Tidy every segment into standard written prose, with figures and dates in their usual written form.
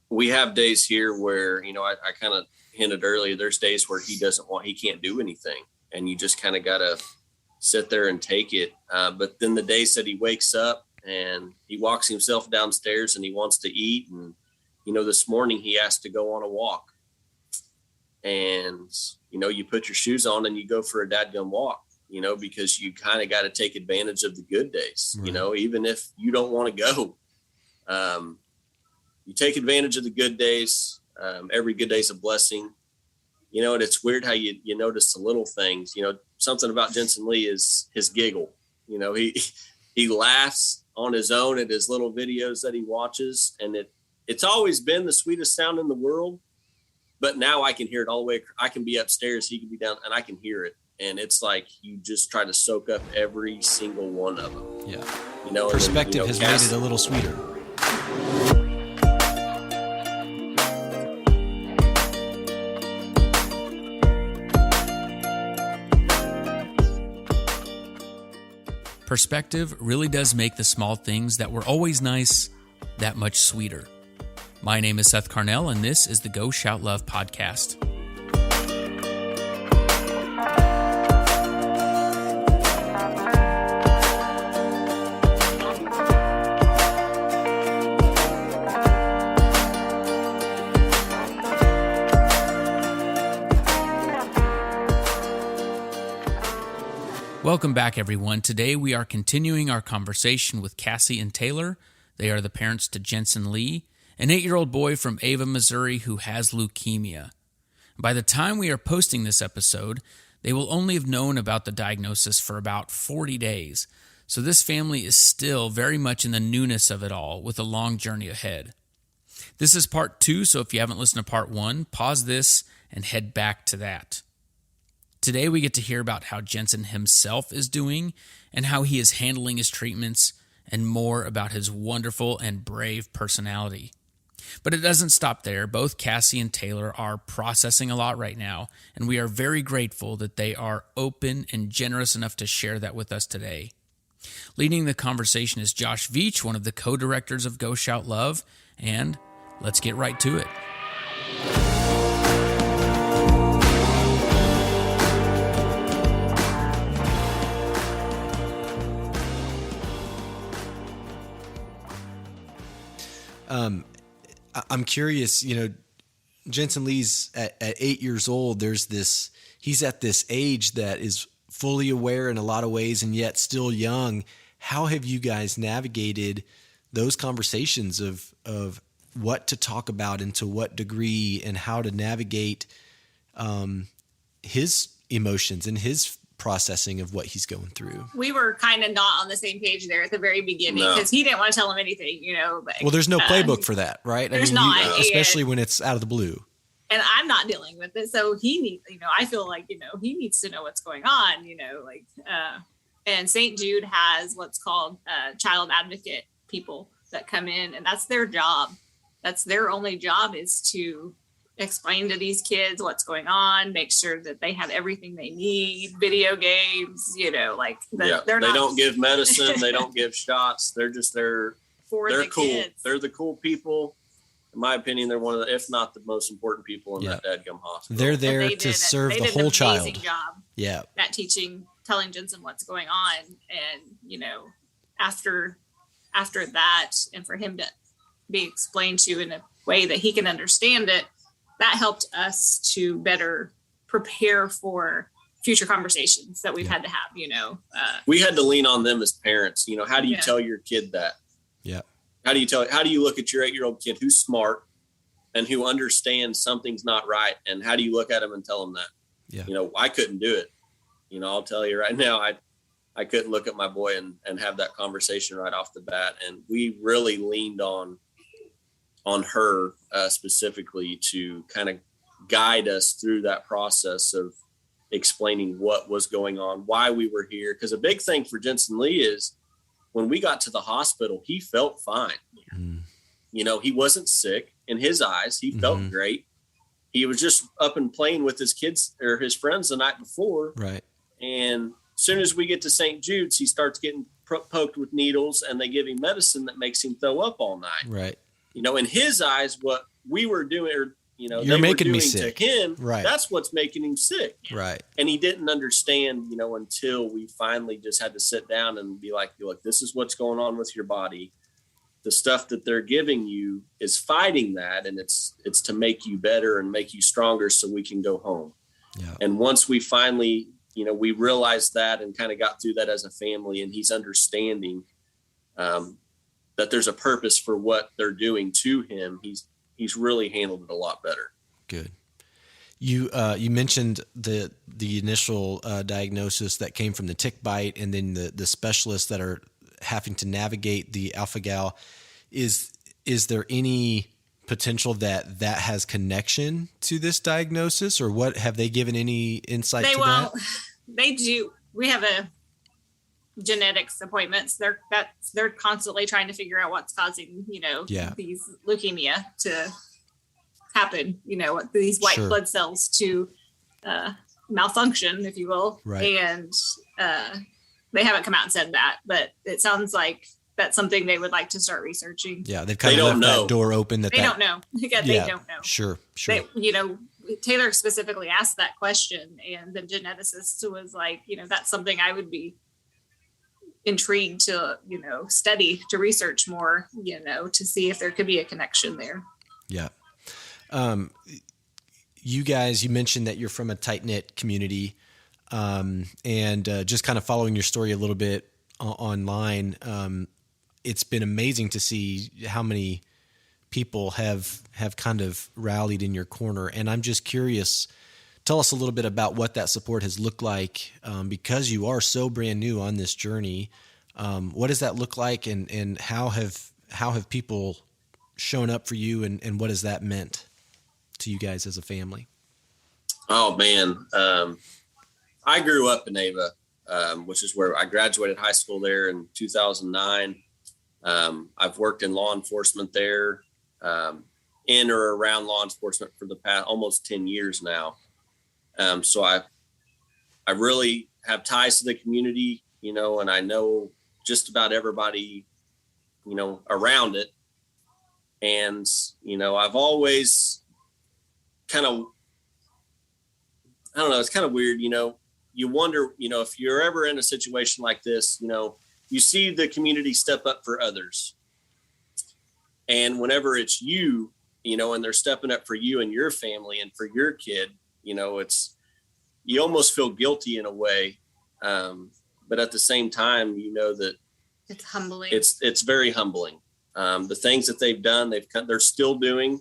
we have days here where, I kind of hinted earlier, there's days where he can't do anything. And you just kind of got to sit there and take it. But then the days that he wakes up and he walks himself downstairs and he wants to eat. And, this morning he asked to go on a walk. And, you put your shoes on and you go for a dadgum walk, because you kind of got to take advantage of the good days, right. Even if you don't want to go. You take advantage of the good days. Every good day is a blessing. And it's weird how you notice the little things. Something about Jensen Lee is his giggle. He laughs on his own at his little videos that he watches. And it's always been the sweetest sound in the world. But now I can hear it all the way. I can be upstairs, he can be down, and I can hear it. And it's like you just try to soak up every single one of them. Yeah. Perspective has made it a little sweeter. Perspective really does make the small things that were always nice that much sweeter. My name is Seth Carnell, and this is the Go Shout Love podcast. Welcome back, everyone. Today we are continuing our conversation with Cassie and Taylor. They are the parents to Jensen Lee, an 8-year-old boy from Ava, Missouri, who has leukemia. By the time we are posting this episode, they will only have known about the diagnosis for about 40 days, so this family is still very much in the newness of it all, with a long journey ahead. This is part 2, so if you haven't listened to part 1, pause this and head back to that. Today we get to hear about how Jensen himself is doing and how he is handling his treatments, and more about his wonderful and brave personality. But it doesn't stop there. Both Cassie and Taylor are processing a lot right now, and we are very grateful that they are open and generous enough to share that with us today. Leading the conversation is Josh Veach, one of the co-directors of Go Shout Love, and let's get right to it. I'm curious, Jensen Lee's at 8 years old. He's at this age that is fully aware in a lot of ways and yet still young. How have you guys navigated those conversations of what to talk about and to what degree, and how to navigate his emotions and his processing of what he's going through? We were kind of not on the same page there at the very beginning, because he didn't want to tell him anything, well, there's no playbook for that, right? There's not. Especially when it's out of the blue. And I'm not dealing with it. So he needs, I feel like, he needs to know what's going on, and St. Jude has what's called child advocate people that come in, and that's their job. That's their only job, is to explain to these kids what's going on, make sure that they have everything they need, video games, they're not. They don't give medicine. They don't give shots. They're just they're cool. Kids. They're the cool people. In my opinion, they're one of the, if not the most important people in that dadgum hospital. They're there to serve the whole child. They did an amazing job at telling Jensen what's going on. And, after that, and for him to be explained to in a way that he can understand it, that helped us to better prepare for future conversations that we've had to have, we had to lean on them as parents. How do you tell your kid that? Yeah. How do you look at your 8-year-old kid who's smart and who understands something's not right? And how do you look at him and tell him that? Yeah. I couldn't do it. I'll tell you right now, I couldn't look at my boy and have that conversation right off the bat. And we really leaned on her specifically to kind of guide us through that process of explaining what was going on, why we were here. Because a big thing for Jensen Lee is when we got to the hospital, he felt fine. Mm. He wasn't sick in his eyes. He felt great. He was just up and playing with his kids or his friends the night before. Right. And as soon as we get to St. Jude's, he starts getting poked with needles, and they give him medicine that makes him throw up all night. Right. In his eyes, what we were doing, or, You're they making were me doing sick. to him, Right. that's what's making him sick. Right. And he didn't understand, until we finally just had to sit down and be like, look, this is what's going on with your body. The stuff that they're giving you is fighting that. And it's to make you better and make you stronger so we can go home. Yeah. And once we finally, we realized that and kind of got through that as a family, and he's understanding that there's a purpose for what they're doing to him, he's really handled it a lot better. Good. You mentioned the initial diagnosis that came from the tick bite, and then the specialists that are having to navigate the alpha-gal. Is there any potential that has connection to this diagnosis, or what have they given any insight to that? They do. We have a genetics appointments. They're constantly trying to figure out what's causing, these leukemia to happen, these white Sure. blood cells to malfunction, if you will. Right. And they haven't come out and said that, but it sounds like that's something they would like to start researching. Yeah, they've kind of left that door open. They don't know. Yeah, they don't know. Sure. Taylor specifically asked that question, and the geneticist was like, that's something I would be intrigued to, study, to research more, to see if there could be a connection there. Yeah. You guys, you mentioned that you're from a tight-knit community, and just kind of following your story a little bit online. It's been amazing to see how many people have kind of rallied in your corner. And I'm just curious, tell us a little bit about what that support has looked like, because you are so brand new on this journey. What does that look like, and how have people shown up for you, and what has that meant to you guys as a family? Oh man. I grew up in Ava, which is where I graduated high school there in 2009. I've worked in law enforcement there, in or around law enforcement for the past almost 10 years now. So I really have ties to the community, and I know just about everybody, around it. And, I've always kind of, I don't know, it's kind of weird, you wonder, if you're ever in a situation like this, you see the community step up for others. And whenever it's you, and they're stepping up for you and your family and for your kid, you almost feel guilty in a way. But at the same time, that it's humbling. It's very humbling. The things that they've done, they're still doing.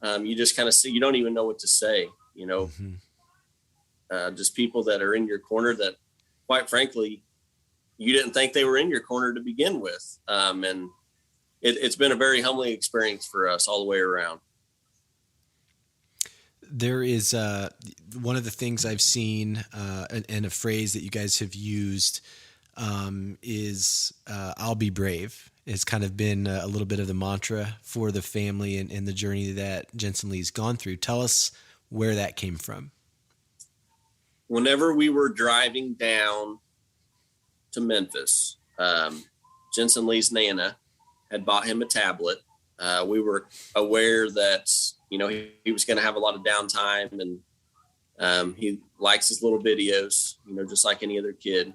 You just kind of see, you don't even know what to say, Mm-hmm. Just people that are in your corner that, quite frankly, you didn't think they were in your corner to begin with. And it's been a very humbling experience for us all the way around. There is one of the things I've seen, and a phrase that you guys have used, is "I'll be brave." It's kind of been a little bit of the mantra for the family and the journey that Jensen Lee's gone through. Tell us where that came from. Whenever we were driving down to Memphis, Jensen Lee's Nana had bought him a tablet. We were aware that, he was going to have a lot of downtime, and he likes his little videos, just like any other kid.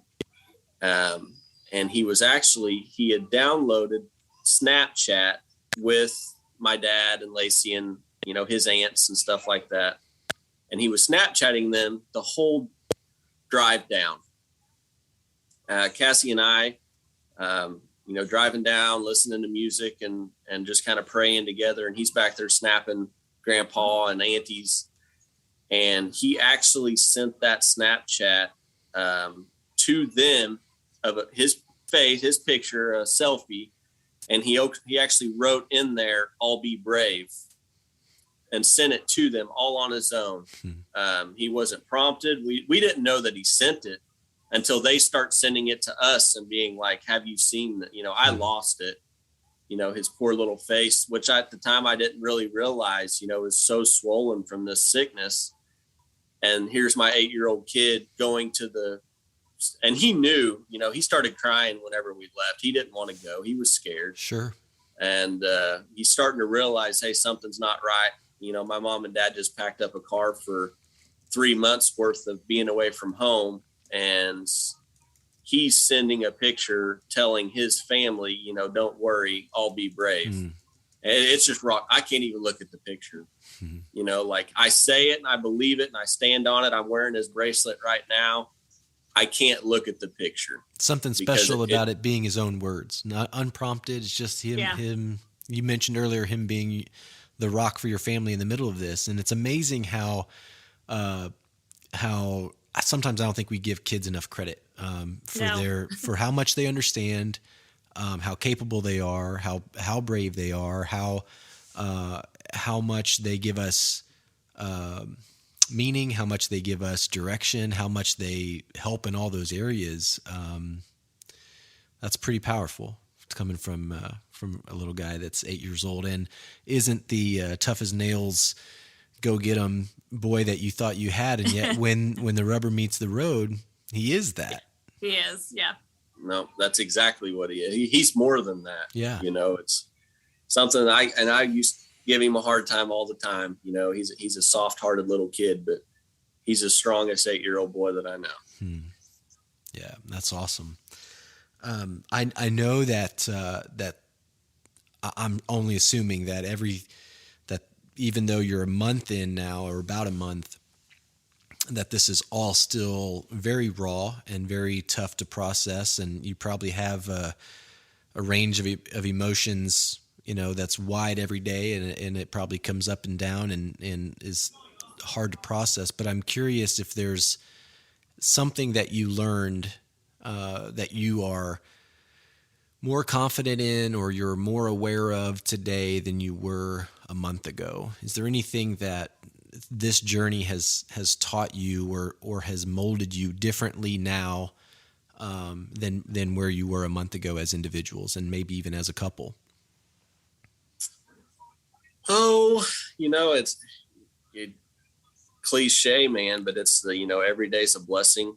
And he had downloaded Snapchat with my dad and Lacey and, his aunts and stuff like that. And he was Snapchatting them the whole drive down. Cassie and I, driving down, listening to music and just kind of praying together. And he's back there snapping grandpa and aunties. And he actually sent that Snapchat to them of his face, his picture, a selfie. And he actually wrote in there, "I'll be brave," and sent it to them all on his own. He wasn't prompted. We didn't know that he sent it until they start sending it to us and being like, "Have you seen that?" I lost it, his poor little face, which at the time I didn't really realize, was so swollen from this sickness. And here's my 8-year-old kid going to and he knew, he started crying whenever we left. He didn't want to go. He was scared. Sure. And he's starting to realize, hey, something's not right. You know, my mom and dad just packed up a car for 3 months worth of being away from home. And he's sending a picture telling his family, you know, don't worry, I'll be brave. And it's just rock. I can't even look at the picture. You know, like I say it and I believe it and I stand on it. I'm wearing his bracelet right now. I can't look at the picture. Something special about it being his own words, not unprompted. It's just him. You mentioned earlier him being the rock for your family in the middle of this. And it's amazing how sometimes I don't think we give kids enough credit for how much they understand, how capable they are, how brave they are, how much they give us meaning, how much they give us direction, how much they help in all those areas. That's pretty powerful. It's coming from a little guy that's 8 years old and isn't the tough as nails, go get 'em boy that you thought you had. And yet when the rubber meets the road, he is that. He is. Yeah. No, that's exactly what he is. He's more than that. Yeah. You know, it's something I used to give him a hard time all the time. You know, he's a soft-hearted little kid, but he's the strongest 8-year-old boy that I know. Yeah, that's awesome. I know that I'm only assuming that even though you're a month in now or about a month, that this is all still very raw and very tough to process. And you probably have a range of emotions, you know, that's wide every day, and it probably comes up and down and is hard to process. But I'm curious if there's something that you learned that you are more confident in or you're more aware of today than you were a month ago. Is there anything that this journey has taught you or has molded you differently now than where you were a month ago as individuals and maybe even as a couple? Oh, you know, it's cliche, man, but it's every day's a blessing.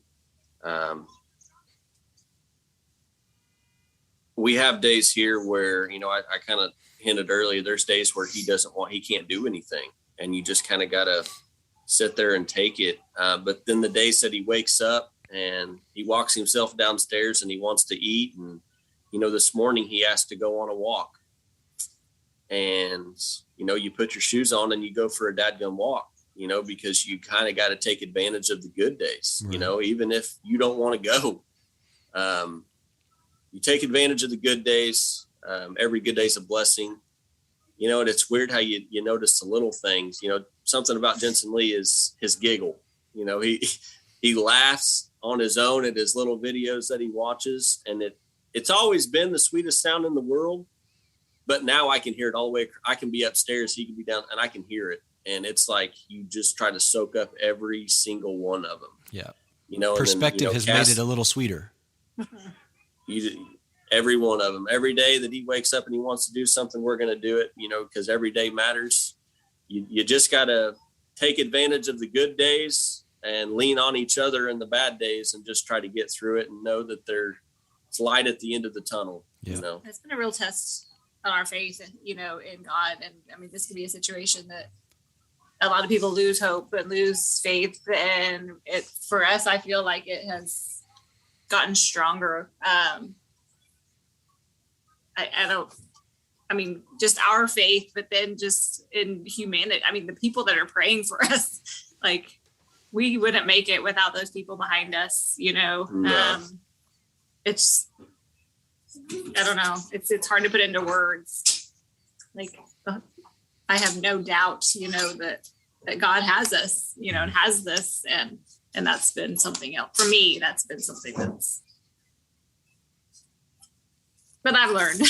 We have days here where, I kind of hinted earlier, there's days where he can't do anything, and you just kind of got to sit there and take it. But then the days that he wakes up and he walks himself downstairs and he wants to eat. And, this morning he asked to go on a walk, and, you put your shoes on and you go for a dadgum walk, because you kind of got to take advantage of the good days, right. Even if you don't want to go, you take advantage of the good days. Every good day is a blessing, and it's weird how you notice the little things. Something about Jensen Lee is his giggle. He laughs on his own at his little videos that he watches, and it's always been the sweetest sound in the world. But now I can hear it all the way. I can be upstairs, he can be down, and I can hear it. And it's like you just try to soak up every single one of them. Yeah. Perspective has made it a little sweeter. Every one of them. Every day that he wakes up and he wants to do something, we're going to do it, because every day matters. You just got to take advantage of the good days and lean on each other in the bad days and just try to get through it and know that there's light at the end of the tunnel. Yeah. It's been a real test on our faith, in God. And I mean, this could be a situation that a lot of people lose hope and lose faith. And for us, I feel like it has gotten stronger. Just our faith, but then just in humanity. I mean, the people that are praying for us, like we wouldn't make it without those people behind us, No. It's, I don't know. It's hard to put into words. Like, I have no doubt, that God has us, and has this, and that's been something else for me. That's been something but I've learned.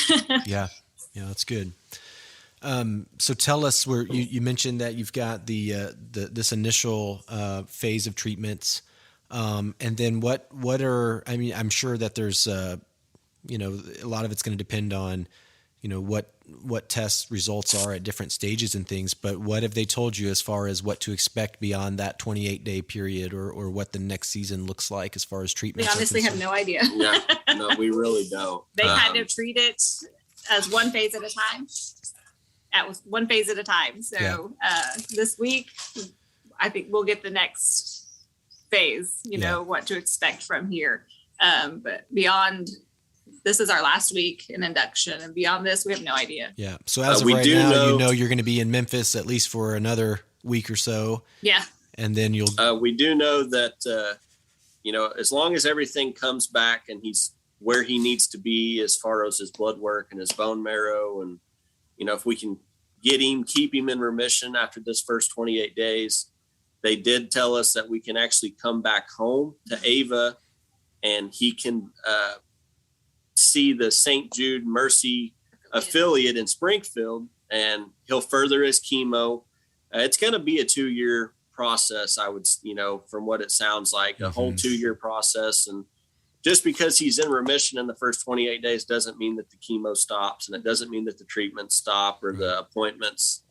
Yeah, that's good. So tell us where you mentioned that you've got this initial phase of treatments, and then what are, I'm sure that there's a lot of it's going to depend on what test results are at different stages and things, but what have they told you as far as what to expect beyond that 28-day period or what the next season looks like as far as treatment? We honestly have no idea. No, we really don't. They kind of treat it as one phase at a time. One phase at a time. So this week, I think we'll get the next phase, what to expect from here. But beyond, this is our last week in induction, and beyond this, we have no idea. Yeah. So as of right now, you're going to be in Memphis at least for another week or so. Yeah. And then we do know that, as long as everything comes back and he's where he needs to be as far as his blood work and his bone marrow, and, if we can keep him in remission after this first 28 days, they did tell us that we can actually come back home to Ava and he can see the St. Jude Mercy affiliate in Springfield, and he'll further his chemo. It's going to be a 2-year process, I would, from what it sounds like, a whole 2-year process. And just because he's in remission in the first 28 days doesn't mean that the chemo stops, and it doesn't mean that the treatments stop or the appointments.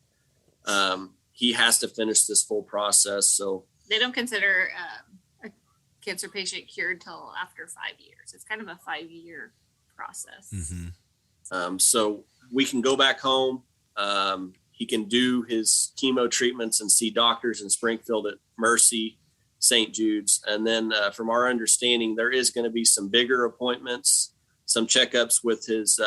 He has to finish this full process. So they don't consider a cancer patient cured till after 5 years. It's kind of a 5-year process. So we can go back home. He can do his chemo treatments and see doctors in Springfield at Mercy, St. Jude's. And then from our understanding, there is going to be some bigger appointments, some checkups with his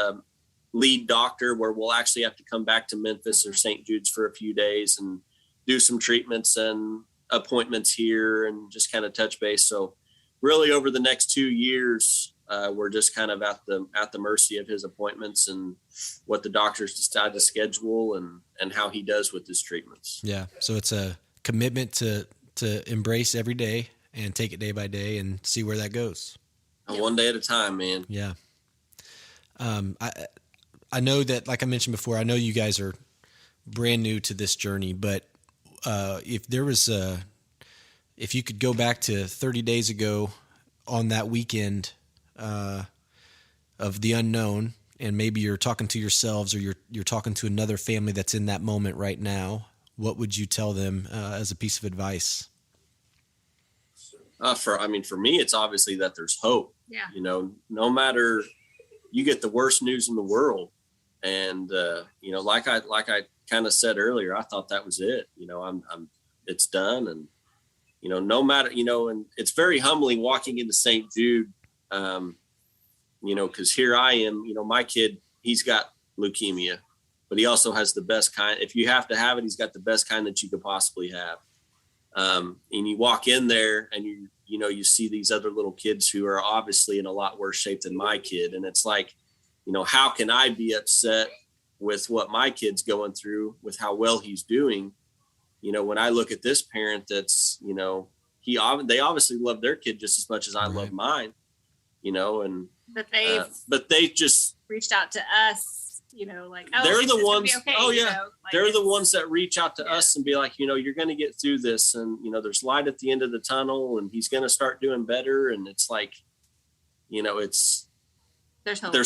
lead doctor, where we'll actually have to come back to Memphis or St. Jude's for a few days and do some treatments and appointments here and just kind of touch base. So really over the next 2 years, we're just kind of at the mercy of his appointments and what the doctors decide to schedule and how he does with his treatments. Yeah. So it's a commitment to embrace every day and take it day by day and see where that goes. One day at a time, man. Yeah. I know that, like I mentioned before, I know you guys are brand new to this journey, but if you could go back to 30 days ago on that weekend of the unknown, and maybe you're talking to yourselves or you're talking to another family that's in that moment right now, what would you tell them as a piece of advice? For me, it's obviously that there's hope. Yeah. No matter, you get the worst news in the world. And, like I kind of said earlier, I thought that was it. It's done. And, no matter, and it's very humbling walking into St. Jude, because here I am, my kid, he's got leukemia, but he also has the best kind. If you have to have it, he's got the best kind that you could possibly have. And you walk in there and you see these other little kids who are obviously in a lot worse shape than my kid. And it's like, how can I be upset with what my kid's going through, with how well he's doing? When I look at this parent that's, they obviously love their kid just as much as I love mine, and but they just reached out to us, they're the ones. Okay, they're the ones that reach out to us and be like, you're going to get through this, and there's light at the end of the tunnel, and he's going to start doing better. And it's like, there's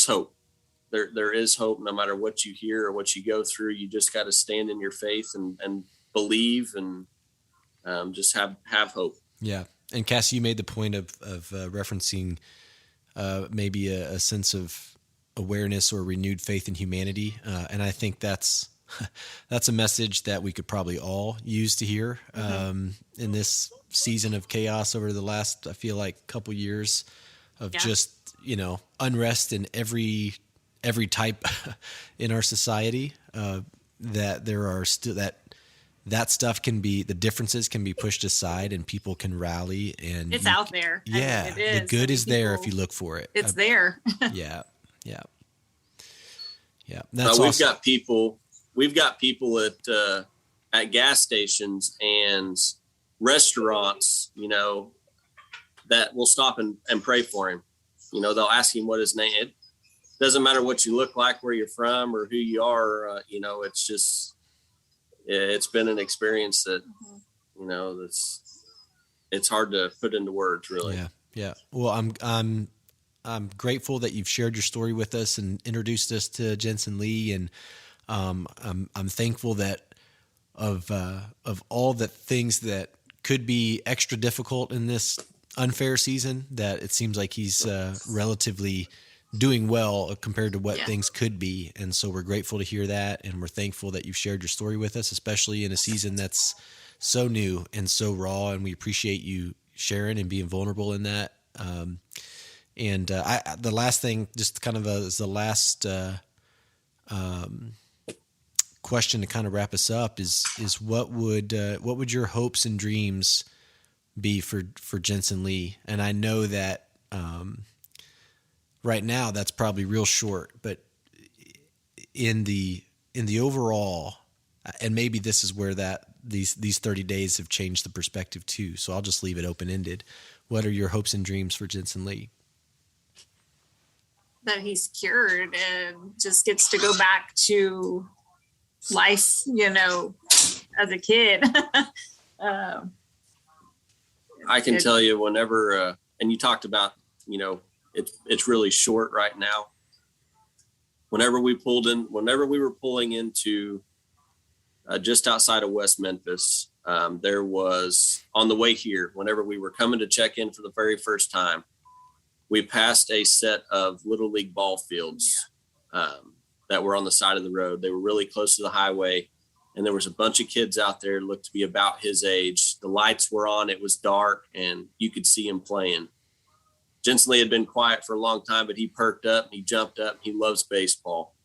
hope. There is hope, no matter what you hear or what you go through. You just got to stand in your faith and believe and just have hope. Yeah. And Cassie, you made the point of referencing maybe a sense of awareness or renewed faith in humanity. And I think that's a message that we could probably all use to hear in this season of chaos over the last, I feel like, couple years of just, unrest in every type in our society, that there are still that stuff can be, the differences can be pushed aside and people can rally, and it's out there. Yeah. It is. The good is there if you look for it. It's there. Yeah. That's awesome. We've got people at gas stations and restaurants, that will stop and pray for him. They'll ask him what his name is. It doesn't matter what you look like, where you're from, or who you are. It's just, it's been an experience that, it's hard to put into words, really. Yeah. Well, I'm grateful that you've shared your story with us and introduced us to Jensen Lee, and I'm thankful that of all the things that could be extra difficult in this unfair season, that it seems like he's relatively doing well compared to what Yeah. things could be. And so we're grateful to hear that. And we're thankful that you've shared your story with us, especially in a season that's so new and so raw. And we appreciate you sharing and being vulnerable in that. The last thing, just kind of as the last question to kind of wrap us up is what would your hopes and dreams be for Jensen Lee? And I know that right now that's probably real short, but in the overall, and maybe this is where these 30 days have changed the perspective too. So I'll just leave it open ended. What are your hopes and dreams for Jensen Lee? That he's cured and just gets to go back to life, as a kid. I can tell you whenever, and you talked about, it's really short right now. Whenever we were pulling into just outside of West Memphis, there was on the way here, whenever we were coming to check in for the very first time, we passed a set of Little League ball fields that were on the side of the road. They were really close to the highway, and there was a bunch of kids out there, looked to be about his age. The lights were on, it was dark, and you could see him playing. Jensen Lee had been quiet for a long time, but he perked up, he jumped up, he loves baseball.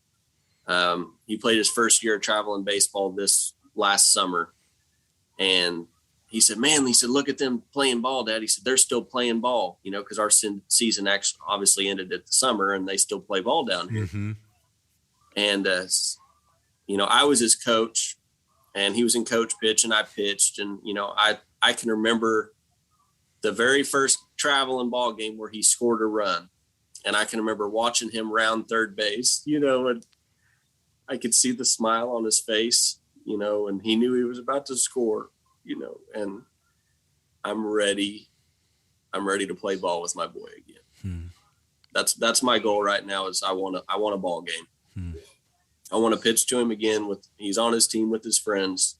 He played his first year of traveling baseball this last summer, and he said, look at them playing ball, Dad. He said, they're still playing ball, because our season actually obviously ended at the summer and they still play ball down here. Mm-hmm. And, I was his coach and he was in coach pitch and I pitched. And, I can remember the very first traveling ball game where he scored a run. And I can remember watching him round third base, and I could see the smile on his face, and he knew he was about to score. And I'm ready to play ball with my boy again. That's my goal right now is I want a ball game. I want to pitch to him again he's on his team with his friends,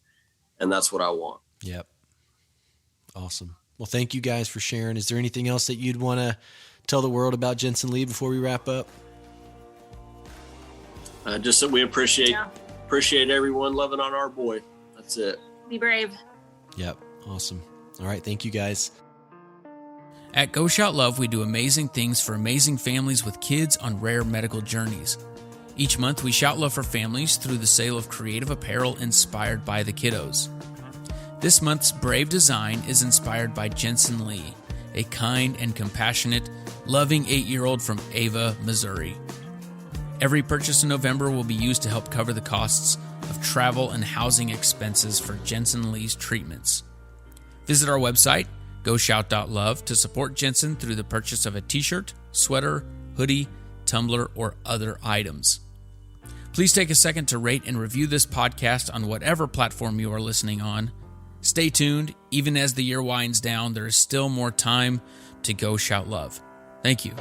and that's what I want. Yep. Awesome. Well, thank you guys for sharing. Is there anything else that you'd want to tell the world about Jensen Lee before we wrap up? Just that we appreciate everyone loving on our boy. That's it. Be brave. Yep. Awesome. All right. Thank you guys. At Go Shout Love, we do amazing things for amazing families with kids on rare medical journeys. Each month, we shout love for families through the sale of creative apparel inspired by the kiddos. This month's Brave Design is inspired by Jensen Lee, a kind and compassionate, loving 8-year-old from Ava, Missouri. Every purchase in November will be used to help cover the costs of travel and housing expenses for Jensen Lee's treatments. Visit our website, goshout.love, to support Jensen through the purchase of a t-shirt, sweater, hoodie, tumbler, or other items. Please take a second to rate and review this podcast on whatever platform you are listening on. Stay tuned. Even as the year winds down, there is still more time to Go Shout Love. Thank you.